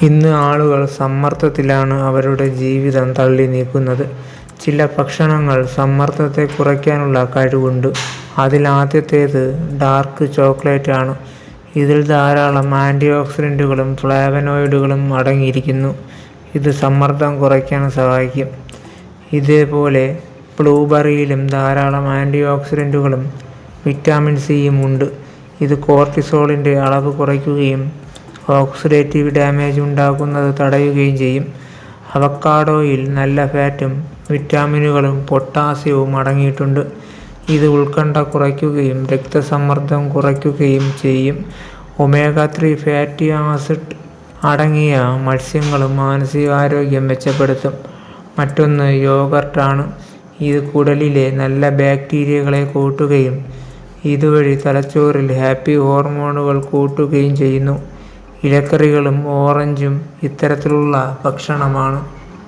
ഇന്ന് ആളുകൾ സമ്മർദ്ദത്തിലാണ് അവരുടെ ജീവിതം തള്ളി നീക്കുന്നത്. ചില ഭക്ഷണങ്ങൾ സമ്മർദ്ദത്തെ കുറയ്ക്കാനുള്ള കഴിവുണ്ട്. അതിൽ ആദ്യത്തേത് ഡാർക്ക് ചോക്ലേറ്റ് ആണ്. ഇതിൽ ധാരാളം ആന്റിഓക്സിഡന്റുകളും ഫ്ലേവനോയിഡുകളും അടങ്ങിയിരിക്കുന്നു. ഇത് സമ്മർദ്ദം കുറയ്ക്കാൻ സഹായിക്കും. ഇതേപോലെ ബ്ലൂബെറിയിലും ധാരാളം ആന്റിഓക്സിഡന്റുകളും വിറ്റാമിൻ സിയും ഉണ്ട്. ഇത് കോർട്ടിസോളിന്റെ അളവ് കുറയ്ക്കുകയും ഓക്സിഡേറ്റീവ് ഡാമേജ് ഉണ്ടാകുന്നത് തടയുകയും ചെയ്യും. അവക്കാഡോയിൽ നല്ല ഫാറ്റും വിറ്റാമിനുകളും പൊട്ടാസ്യവും അടങ്ങിയിട്ടുണ്ട്. ഇത് ഉത്കണ്ഠ കുറയ്ക്കുകയും രക്തസമ്മർദ്ദം കുറയ്ക്കുകയും ചെയ്യും. ഒമേഗ 3 ഫാറ്റി ആസിഡ് അടങ്ങിയ മത്സ്യങ്ങളും മാനസികാരോഗ്യം മെച്ചപ്പെടുത്തും. മറ്റൊന്ന് യോഗർട്ട് ആണ്. ഇത് കുടലിലെ നല്ല ബാക്ടീരിയകളെ കൂട്ടുകയും ഇതുവഴി തലച്ചോറിൽ ഹാപ്പി ഹോർമോണുകൾ കൂട്ടുകയും ചെയ്യുന്നു. ഇലക്കറികളും ഓറഞ്ചും ഇത്തരത്തിലുള്ള ഭക്ഷണമാണ്.